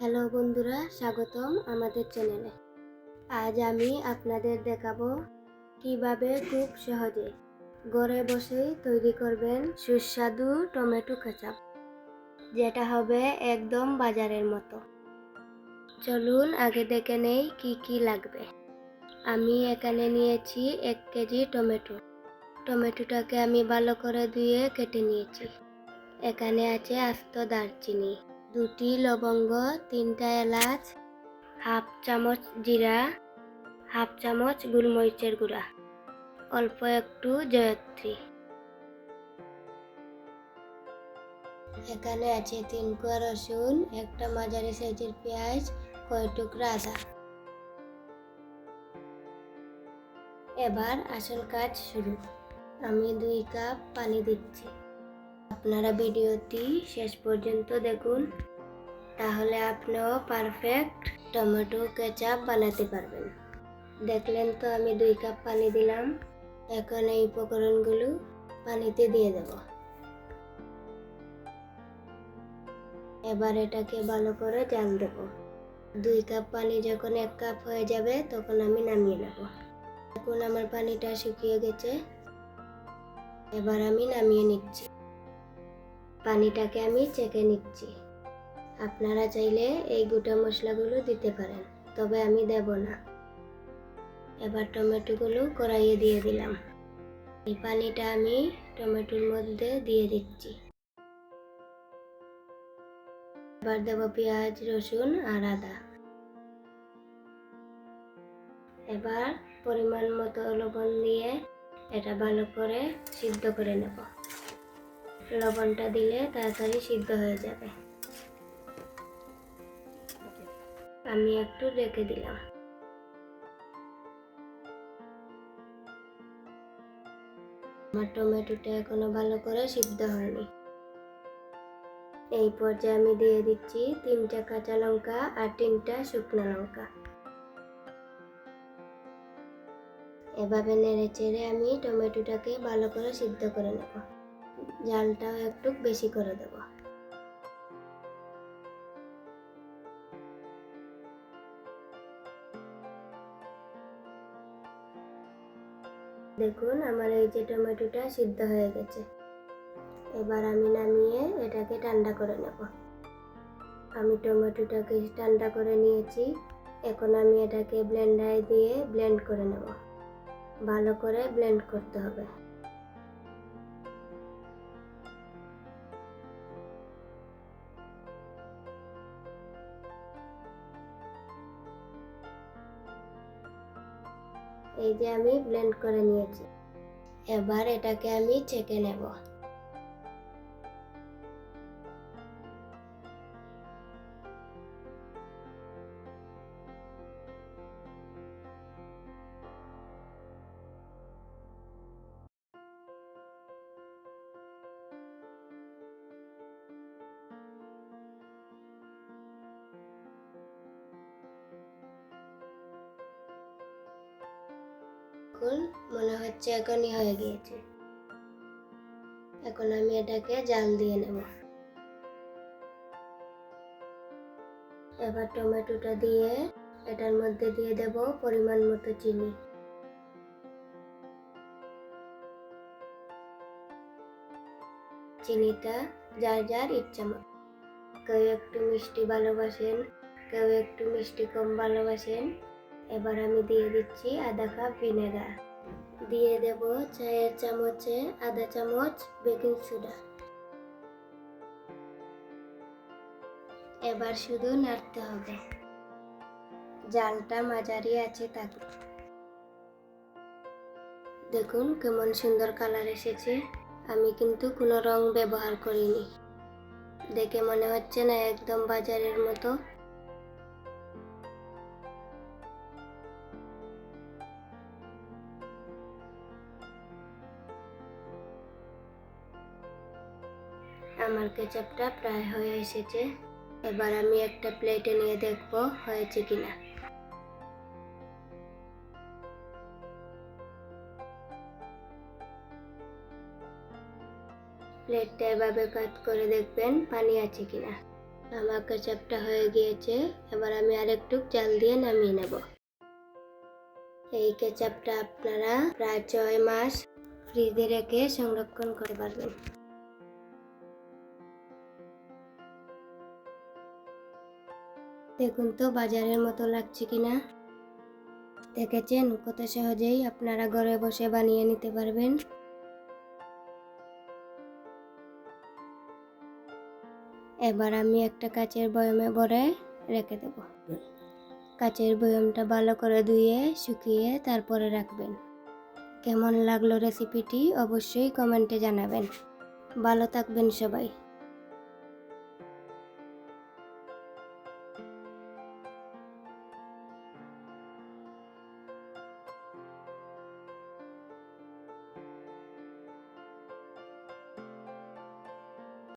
Hello বন্ধুরা, স্বাগতম আমাদের চ্যানেলে। আজ আমি আপনাদের দেখাবো কিভাবে খুব সহজে ঘরে বসেই তৈরি করবেন সুস্বাদু টমেটো কেচাপ, যেটা হবে একদম বাজারের মতো। চলুন আগে দেখে নেই কি কি লাগবে। আমি এখানে নিয়েছি 1 কেজি টমেটো। টমেটোটাকে আমি ভালো করে ধুয়ে কেটে নিয়েছি। এখানে আছে আস্ত দারচিনি, 2টি লবঙ্গ, 3টা এলাচ, হাফ চামচ জিরা, হাফ চামচ গোলমরিচের গুঁড়া, অল্প একটু জয়ত্রী। এখানে আছে 3 কোয়া রসুন, একটা মাঝারি সাইজের পেঁয়াজ, কয়েক টুকরা আদা। এবার আসল কাজ শুরু। আমি 2 কাপ পানি দিচ্ছি। আপনারা ভিডিওটি শেষ পর্যন্ত দেখুন, তাহলে আপনিও পারফেক্ট টমেটো কেচাপ বানাতে পারবেন। দেখলেন তো আমি 2 কাপ পানি দিলাম। এখন এই উপকরণগুলো পানিতে দিয়ে দেব। এবার এটাকে ভালো করে জাল দেব। 2 কাপ পানি যখন 1 কাপ হয়ে যাবে তখন আমি নামিয়ে নেব। এখন আমার পানিটা শুকিয়ে গেছে। এবার আমি নামিয়ে নিচ্ছি। পানিটাকে আমি ছেঁকে নিচ্ছি। আপনারা চাইলে এই গোটা মশলাগুলো দিতে পারেন, তবে আমি দেব না। এবার টমেটোগুলো কড়াইয়ে দিয়ে দিলাম। এই পানিটা আমি টমেটোর মধ্যে দিয়ে দিচ্ছি। এবার দেব পেঁয়াজ, রসুন আর আদা। এবার পরিমাণ মতো লবণ দিয়ে এটা ভালো করে সিদ্ধ করে নেব। লবণটা দিলে তাড়াতাড়ি সিদ্ধ হয়ে যাবে। আমি একটু রেখে দিলাম। আমার টমেটোটা এখনো ভালো করে সিদ্ধ হয়নি। এই পর্যায়ে আমি দিয়ে দিচ্ছি 3টা কাঁচা লঙ্কা আর 3টা শুকনো লঙ্কা। এভাবে নেড়ে চেড়ে আমি টমেটোটাকে ভালো করে সিদ্ধ করে নেব। জালটাও একটু বেশি করে দেব। দেখুন আমার এই যে টমেটোটা সিদ্ধ হয়ে গেছে। এবার আমি নামিয়ে এটাকে ঠান্ডা করে নেব। আমি টমেটোটাকে ঠান্ডা করে নিয়েছি। এখন আমি এটাকে ব্লেন্ডারে দিয়ে ব্লেন্ড করে নেব। ভালো করে ব্লেন্ড করতে হবে। এই যে আমি ব্লেন্ড করে নিয়েছি। এবার এটাকে আমি ছেঁকে নেব। এখন মনে হচ্ছে এখনই হয়ে গিয়েছে। এখন আমি এটাকে জাল দিয়ে নেব। এবার টমেটোটা দিয়ে এটার মধ্যে দিয়ে দেব পরিমাণ মতো চিনি। চিনিটা যার যার ইচ্ছা মতো। কেউ একটু মিষ্টি ভালোবাসেন, কেউ একটু মিষ্টি কম ভালোবাসেন। এবার আমি দিয়ে দিচ্ছি আধা কাপ ভিনেগার। দিয়ে দেব চায়ের চামচে আধা চামচ বেকিং সোডা। এবার শুধু নাড়তে হবে। জালটা মাঝারি আছে থাকবে। দেখুন কেমন সুন্দর কালার এসেছে। আমি কিন্তু কোনো রং ব্যবহার করিনি। দেখে মনে হচ্ছে না একদম বাজারের মতো। আমার কেচাপটা প্রায় হয়ে এসেছে। এবার আমি একটা প্লেটে নিয়ে দেখব হয়েছে কিনা। প্লেটটা এভাবে কাট করে দেখবেন পানি আছে কিনা। আমার কেচাপটা হয়ে গিয়েছে, এবার আমি আরেকটু চাল দিয়ে নামিয়ে নেব। এই কেচাপটা আপনারা প্রায় 6 মাস ফ্রিজে রেখে সংরক্ষণ করতে পারবেন। দেখুন তো বাজারের মতো লাগছে কিনা। দেখেছেন কত সহজেই আপনারা ঘরে বসে বানিয়ে নিতে পারবেন। এবার আমি একটা কাচের বয়মে ভরে রেখে দেব। কাচের বয়মটা ভালো করে ধুয়ে শুকিয়ে তারপরে রাখবেন। কেমন লাগলো রেসিপিটি অবশ্যই কমেন্টে জানাবেন। ভালো থাকবেন সবাই।